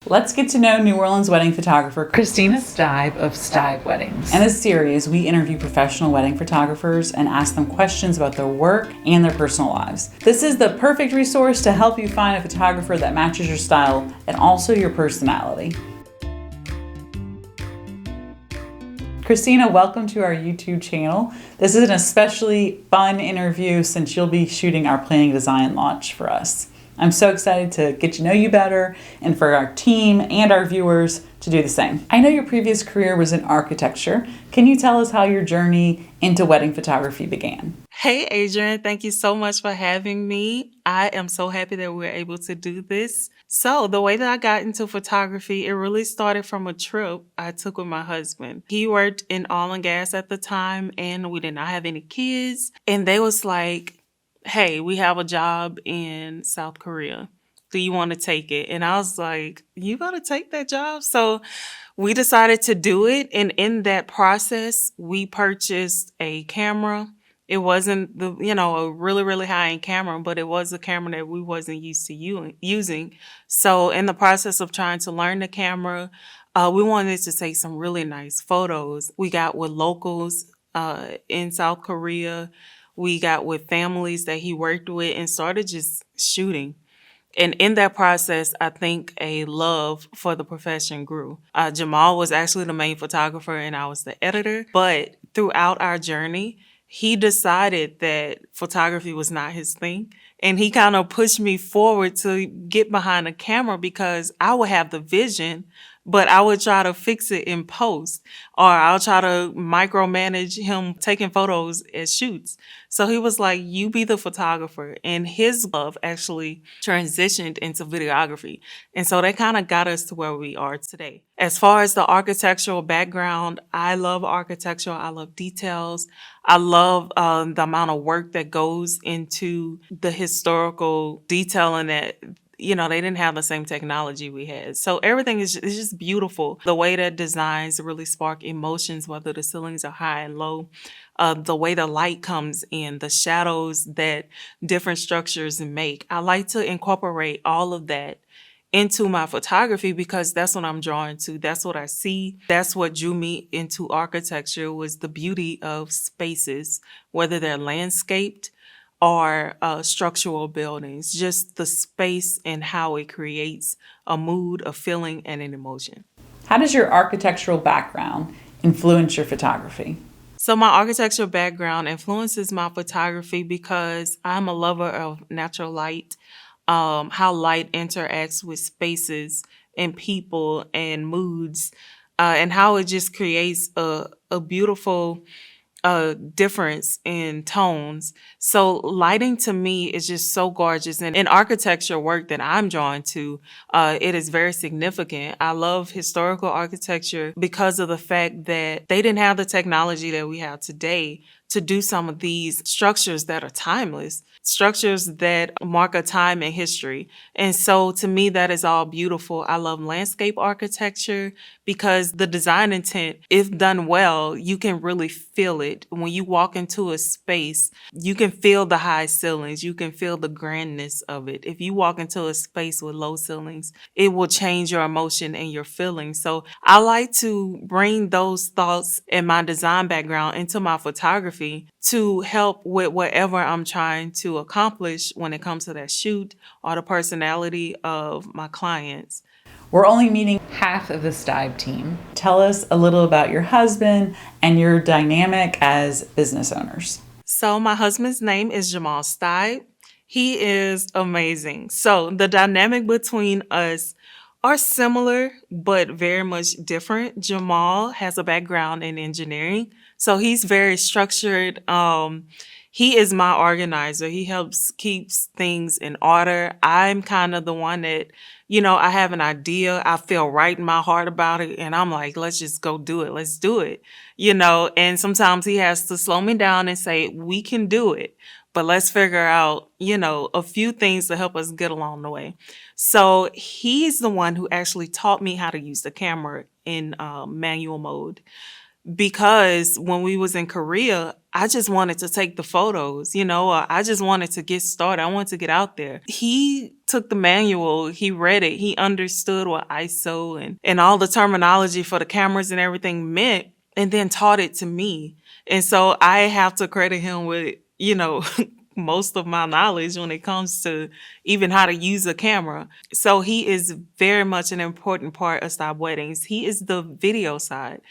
Let's get to know New Orleans wedding photographer Khrystina Steib of Steib Weddings. In this series, we interview professional wedding photographers and ask them questions about their work and their personal lives. This is the perfect resource to help you find a photographer that matches your style and also your personality. Khrystina, welcome to our YouTube channel. This is an especially fun interview since you'll be shooting our planning design launch for us. I'm so excited to get to know you better and for our team and our viewers to do the same. I know your previous career was in architecture. Can you tell us how your journey into wedding photography began? Hey, Adrian, thank you so much for having me. I am so happy that we're able to do this. So the way that I got into photography, it really started from a trip I took with my husband. He worked in oil and gas at the time, and we did not have any kids. And they was like, hey, we have a job in South Korea. Do you want to take it? And I was like, you got to take that job? So we decided to do it. And in that process, we purchased a camera. It wasn't a really, really high-end camera, but it was a camera that we wasn't used to using. So in the process of trying to learn the camera, we wanted to take some really nice photos. We got with locals in South Korea. We got with families that he worked with and started just shooting. And in that process, I think a love for the profession grew. Jamal was actually the main photographer and I was the editor. But throughout our journey, he decided that photography was not his thing. And he kind of pushed me forward to get behind the camera because I would have the vision, but I would try to fix it in post, or I'll try to micromanage him taking photos as shoots. So he was like, you be the photographer. And his love actually transitioned into videography. And so that kind of got us to where we are today. As far as the architectural background, I love architecture. I love details. I love the amount of work that goes into the historical detailing that they didn't have the same technology we had. So everything is just beautiful. The way that designs really spark emotions, whether the ceilings are high and low, the way the light comes in, the shadows that different structures make. I like to incorporate all of that into my photography because that's what I'm drawn to. That's what I see. That's what drew me into architecture, was the beauty of spaces, whether they're landscaped or structural buildings, just the space and how it creates a mood, a feeling, and an emotion. How does your architectural background influence your photography? So my architectural background influences my photography because I'm a lover of natural light, how light interacts with spaces and people and moods, and how it just creates a beautiful difference in tones. So lighting to me is just so gorgeous. And in architecture work that I'm drawn to, it is very significant. I love historical architecture because of the fact that they didn't have the technology that we have today to do some of these structures that are timeless, structures that mark a time in history. And so to me, that is all beautiful. I love landscape architecture because the design intent, if done well, you can really feel it. When you walk into a space, you can feel the high ceilings. You can feel the grandness of it. If you walk into a space with low ceilings, it will change your emotion and your feelings. So I like to bring those thoughts and my design background into my photography to help with whatever I'm trying to accomplish when it comes to that shoot or the personality of my clients. We're only meeting half of the Steib team. Tell us a little about your husband and your dynamic as business owners. So my husband's name is Jamal Steib. He is amazing. So the dynamic between us are similar, but very much different. Jamal has a background in engineering, so he's very structured. He is my organizer. He helps keeps things in order. I'm kind of the one that, I have an idea. I feel right in my heart about it. And I'm like, let's just go do it. Let's do it. And sometimes he has to slow me down and say, we can do it, but let's figure out, a few things to help us get along the way. So he's the one who actually taught me how to use the camera in manual mode. because when we was in Korea, I just wanted to take the photos, or I just wanted to get started. I wanted to get out there. He took the manual, he read it, he understood what ISO and all the terminology for the cameras and everything meant, and then taught it to me. And so I have to credit him with, most of my knowledge when it comes to even how to use a camera. So he is very much an important part of Steib Weddings. He is the video side.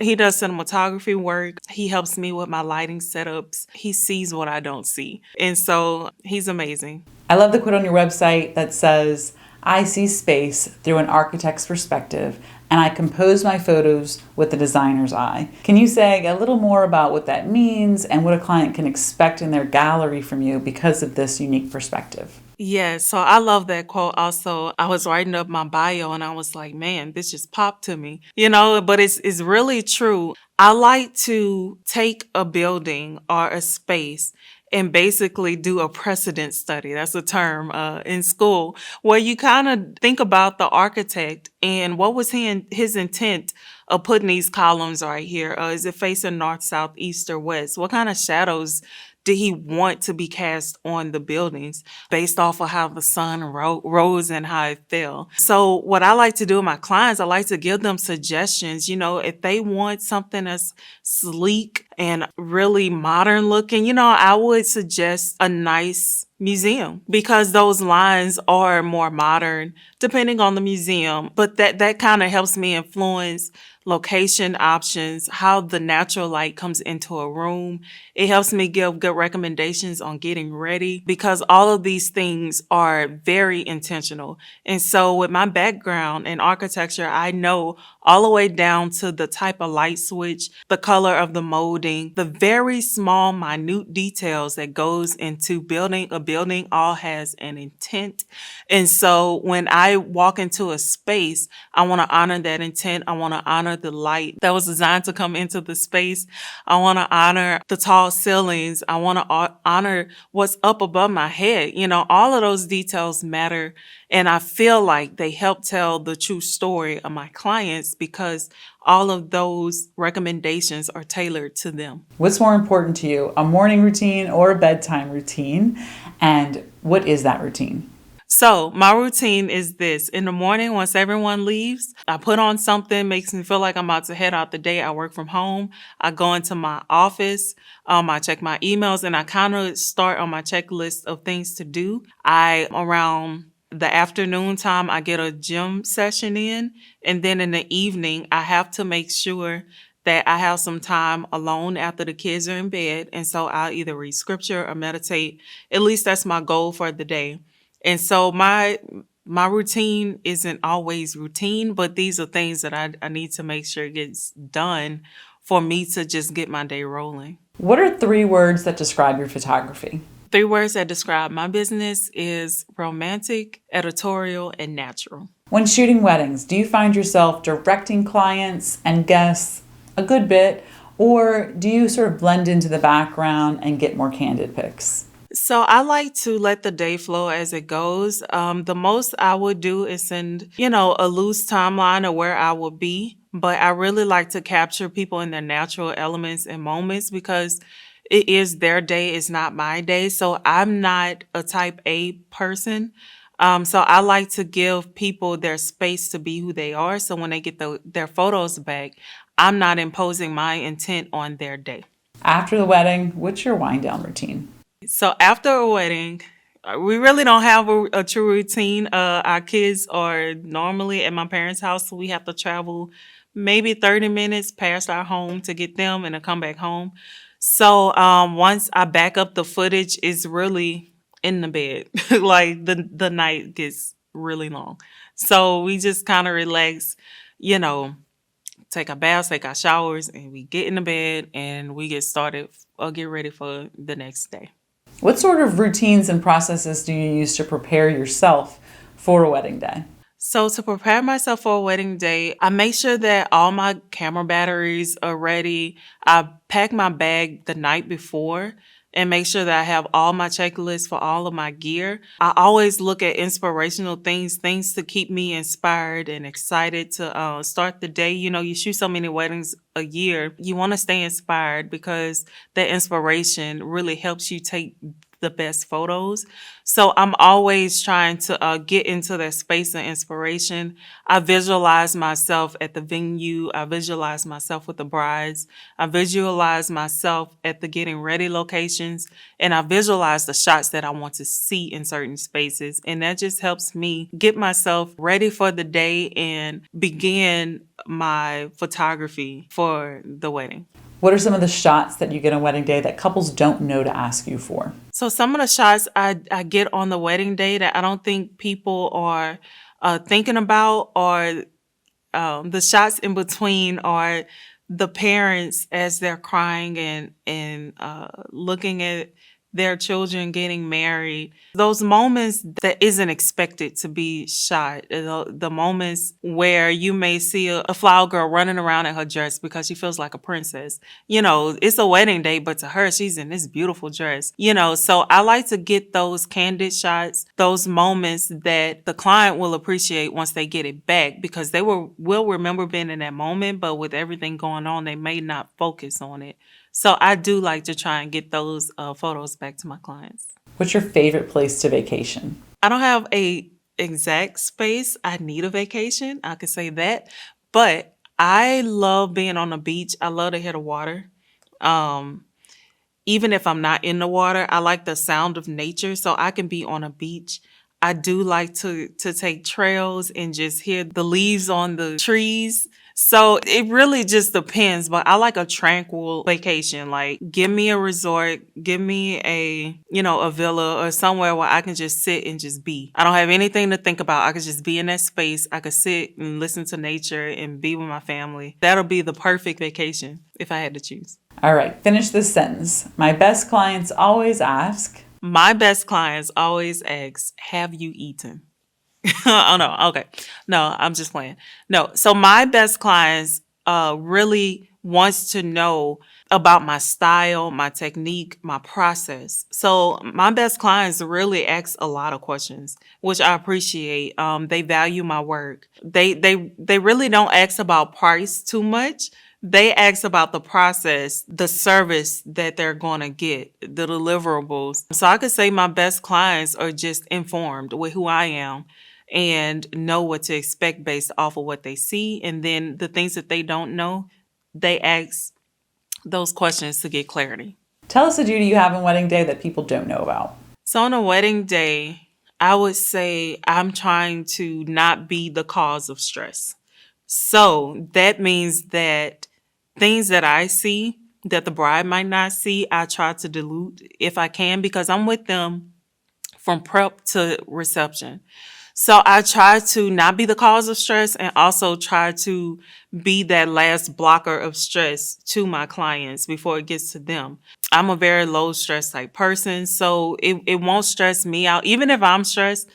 He does cinematography work. He helps me with my lighting setups. He sees what I don't see. And so he's amazing. I love the quote on your website that says, "I see space through an architect's perspective, and I compose my photos with the designer's eye." Can you say a little more about what that means and what a client can expect in their gallery from you because of this unique perspective? Yeah, so I love that quote also. I was writing up my bio and I was like, man, this just popped to me, but it's really true. I like to take a building or a space and basically do a precedent study. That's a term in school where you kind of think about the architect and what was his intent of putting these columns right here. Is it facing north, south, east, or west? What kind of shadows did he want to be cast on the buildings based off of how the sun rose and how it fell? So what I like to do with my clients, I like to give them suggestions. If they want something that's sleek and really modern looking, I would suggest a nice museum because those lines are more modern depending on the museum. But that kind of helps me influence location options, how the natural light comes into a room. It helps me give good recommendations on getting ready because all of these things are very intentional. And so with my background in architecture, I know all the way down to the type of light switch, the color of the molding, the very small, minute details that goes into building a building all has an intent. And so when I walk into a space, I want to honor that intent. I want to honor the light that was designed to come into the space. I want to honor the tall ceilings. I want to honor what's up above my head. All of those details matter. And I feel like they help tell the true story of my clients because all of those recommendations are tailored to them. What's more important to you, a morning routine or a bedtime routine? And what is that routine? So my routine is this. In the morning, once everyone leaves, I put on something, makes me feel like I'm about to head out the day. I work from home. I go into my office. I check my emails and I kind of start on my checklist of things to do. Around the afternoon time, I get a gym session in. And then in the evening, I have to make sure that I have some time alone after the kids are in bed. And so I'll either read scripture or meditate. At least that's my goal for the day. And so my routine isn't always routine, but these are things that I need to make sure gets done for me to just get my day rolling. What are 3 words that describe your photography? 3 words that describe my business is romantic, editorial, and natural. When shooting weddings, do you find yourself directing clients and guests a good bit, or do you sort of blend into the background and get more candid pics? So I like to let the day flow as it goes. The most I would do is send, a loose timeline of where I will be. But I really like to capture people in their natural elements and moments because it is their day, it's not my day. So I'm not a type A person. So I like to give people their space to be who they are. So when they get their photos back, I'm not imposing my intent on their day. After the wedding, what's your wind down routine? So after a wedding, we really don't have a true routine. Our kids are normally at my parents' house, so we have to travel maybe 30 minutes past our home to get them and to come back home. So once I back up the footage, it's really in the bed. Like the night gets really long. So we just kind of relax, take our baths, take our showers, and we get in the bed and we get started or get ready for the next day. What sort of routines and processes do you use to prepare yourself for a wedding day? So to prepare myself for a wedding day, I make sure that all my camera batteries are ready. I pack my bag the night before. and make sure that I have all my checklists for all of my gear. I always look at inspirational things to keep me inspired and excited to start the day. You know, you shoot so many weddings a year. You want to stay inspired because that inspiration really helps you take the best photos. So I'm always trying to get into that space of inspiration. I visualize myself at the venue. I visualize myself with the brides. I visualize myself at the getting ready locations. And I visualize the shots that I want to see in certain spaces. And that just helps me get myself ready for the day and begin my photography for the wedding. What are some of the shots that you get on wedding day that couples don't know to ask you for? So some of the shots I get on the wedding day that I don't think people are thinking about, or the shots in between are the parents as they're crying and looking at their children getting married. Those moments that isn't expected to be shot. The moments where you may see a flower girl running around in her dress because she feels like a princess. You know, it's a wedding day, but to her, she's in this beautiful dress. You know, so I like to get those candid shots, those moments that the client will appreciate once they get it back, because they will remember being in that moment, but with everything going on, they may not focus on it. So I do like to try and get those photos back to my clients. What's your favorite place to vacation? I don't have a exact space. I need a vacation. I could say that. But I love being on the beach. I love to hear the water. Even if I'm not in the water, I like the sound of nature. So I can be on a beach. I do like to take trails and just hear the leaves on the trees. So it really just depends, but I like a tranquil vacation. Like, give me a resort, give me a villa or somewhere where I can just sit and just be. I don't have anything to think about. I could just be in that space. I could sit and listen to nature and be with my family. That'll be the perfect vacation if I had to choose. All right, finish this sentence. My best clients always ask. My best clients always ask, have you eaten? Oh, no. Okay. No, I'm just playing. No. So my best clients really wants to know about my style, my technique, my process. So my best clients really ask a lot of questions, which I appreciate. They value my work. They really don't ask about price too much. They ask about the process, the service that they're going to get, the deliverables. So I could say my best clients are just informed with who I am and know what to expect based off of what they see. And then the things that they don't know, they ask those questions to get clarity. Tell us a duty you have on wedding day that people don't know about. So on a wedding day, I would say I'm trying to not be the cause of stress. So that means that things that I see that the bride might not see, I try to dilute if I can, because I'm with them from prep to reception. So I try to not be the cause of stress and also try to be that last blocker of stress to my clients before it gets to them. I'm a very low stress type person, so it won't stress me out. Even if I'm stressed,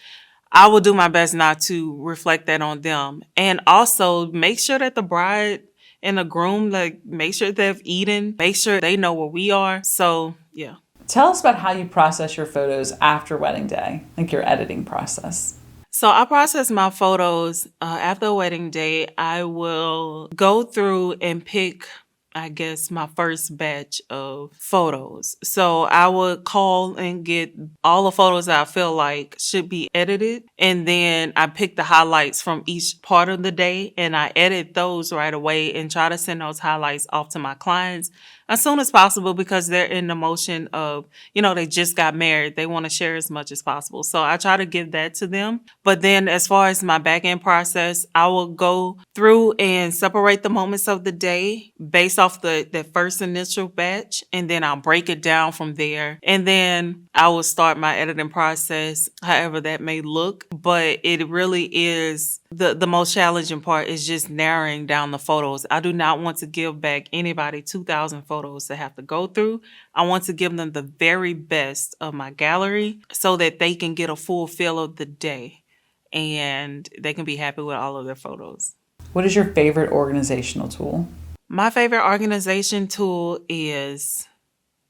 I will do my best not to reflect that on them. And also make sure that the bride and the groom, like, make sure they've eaten, make sure they know where we are. So, yeah. Tell us about how you process your photos after wedding day, like your editing process. So I process my photos after a wedding day. I will go through and pick, I guess, my first batch of photos. So I would call and get all the photos that I feel like should be edited. And then I pick the highlights from each part of the day and I edit those right away and try to send those highlights off to my clients as soon as possible, because they're in the motion of, they just got married. They want to share as much as possible. So I try to give that to them. But then as far as my back end process, I will go through and separate the moments of the day based off the first initial batch. And then I'll break it down from there. And then I will start my editing process, however that may look. But it really is the most challenging part is just narrowing down the photos. I do not want to give back anybody 2,000 photos to have to go through. I want to give them the very best of my gallery so that they can get a full feel of the day and they can be happy with all of their photos. What is your favorite organizational tool? My favorite organization tool is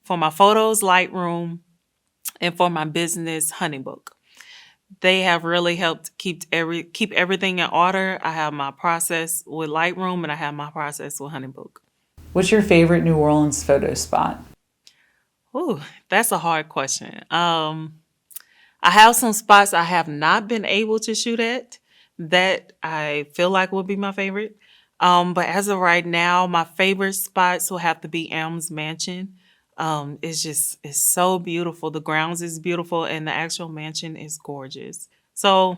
For my photos, Lightroom, and for my business, Honeybook. They have really helped keep everything in order. I have my process with Lightroom and I have my process with Honeybook. What's your favorite New Orleans photo spot? Ooh, that's a hard question. I have some spots I have not been able to shoot at that I feel like would be my favorite. But as of right now, my favorite spots will have to be Elms Mansion. It's so beautiful. The grounds is beautiful and the actual mansion is gorgeous. So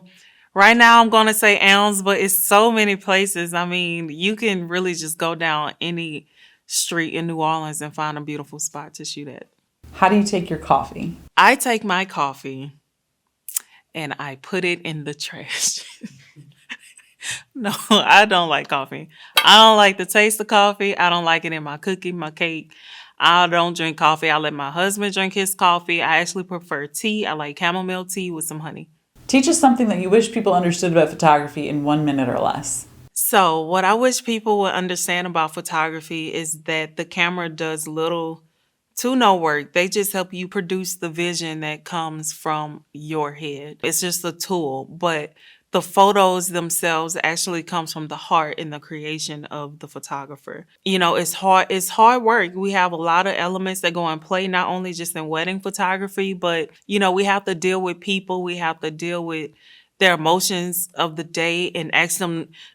right now I'm gonna say Elms, but it's so many places. I mean, you can really just go down any street in New Orleans and find a beautiful spot to shoot at. How do you take your coffee? I take my coffee and I put it in the trash. No, I don't like coffee. I don't like the taste of coffee. I don't like it in my cookie, my cake. I don't drink coffee. I let my husband drink his coffee. I actually prefer tea. I like chamomile tea with some honey. Teach us something that you wish people understood about photography in 1 minute or less. So, what I wish people would understand about photography is that the camera does little to no work. They just help you produce the vision that comes from your head. It's just a tool, but the photos themselves actually comes from the heart in the creation of the photographer. You know, it's hard work. We have a lot of elements that go in play, not only just in wedding photography, but you know, we have to deal with people, we have to deal with their emotions of the day and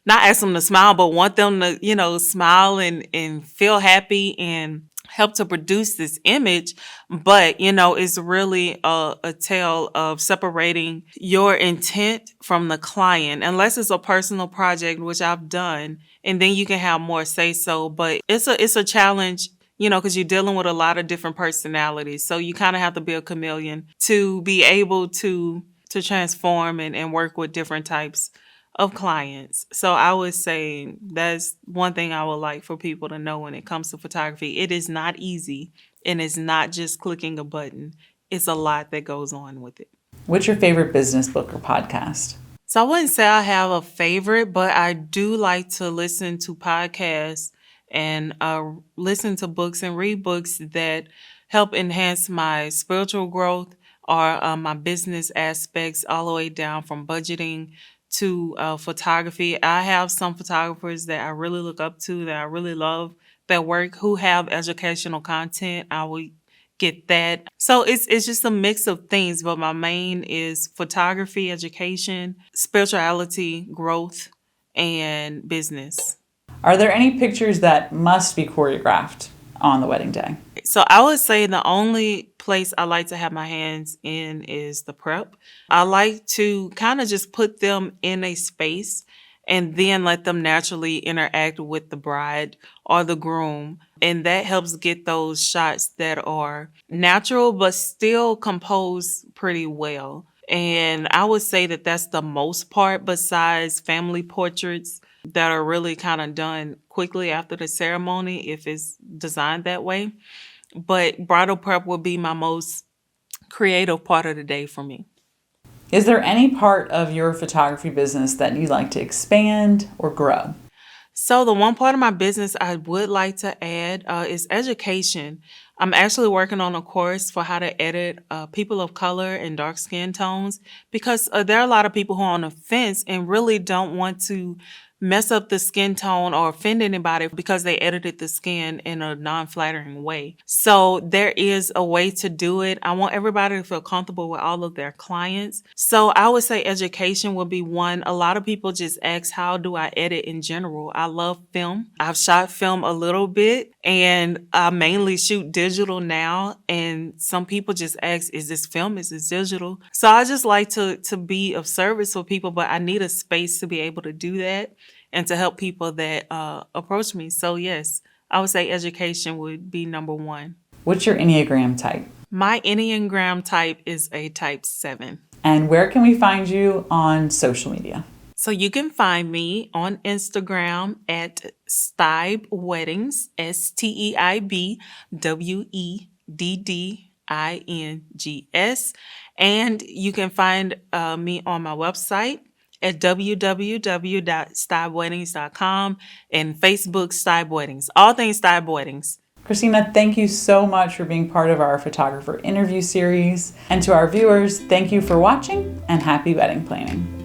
not ask them to smile, but want them to, you know, smile and feel happy and help to produce this image. But, you know, it's really a tale of separating your intent from the client, unless it's a personal project, which I've done, and then you can have more say so. But it's a challenge, you know, because you're dealing with a lot of different personalities. So you kind of have to be a chameleon to be able to transform and work with different types of clients. So I would say that's one thing I would like for people to know when it comes to photography. It is not easy and it's not just clicking a button. It's a lot that goes on with it. What's your favorite business book or podcast? So I wouldn't say I have a favorite, but I do like to listen to podcasts and listen to books and read books that help enhance my spiritual growth or my business aspects, all the way down from budgeting to photography. I have some photographers that I really look up to, that I really love their work, who have educational content. I will get that. So it's just a mix of things, but my main is photography, education, spirituality, growth, and business. Are there any pictures that must be choreographed on the wedding day? So I would say the only place I like to have my hands in is the prep. I like to kind of just put them in a space and then let them naturally interact with the bride or the groom. And that helps get those shots that are natural but still composed pretty well. And I would say that that's the most part, besides family portraits that are really kind of done quickly after the ceremony if it's designed that way. But bridal prep will be my most creative part of the day for me. Is there any part of your photography business that you'd like to expand or grow? So the one part of my business I would like to add is education. I'm actually working on a course for how to edit people of color and dark skin tones, because there are a lot of people who are on the fence and really don't want to mess up the skin tone or offend anybody because they edited the skin in a non-flattering way. So there is a way to do it. I want everybody to feel comfortable with all of their clients. So I would say education would be one. A lot of people just ask, how do I edit in general? I love film. I've shot film a little bit and I mainly shoot digital now. And some people just ask, is this film? Is this digital? So I just like to be of service for people, but I need a space to be able to do that and to help people that approach me. So yes, I would say education would be number one. What's your Enneagram type? My Enneagram type is a type 7. And where can we find you on social media? So you can find me on Instagram at Steib Weddings, SteibWeddings. And you can find me on my website at www.steibweddings.com and Facebook Steib Weddings. All things Steib Weddings. Khrystina, thank you so much for being part of our photographer interview series. And to our viewers, thank you for watching and happy wedding planning.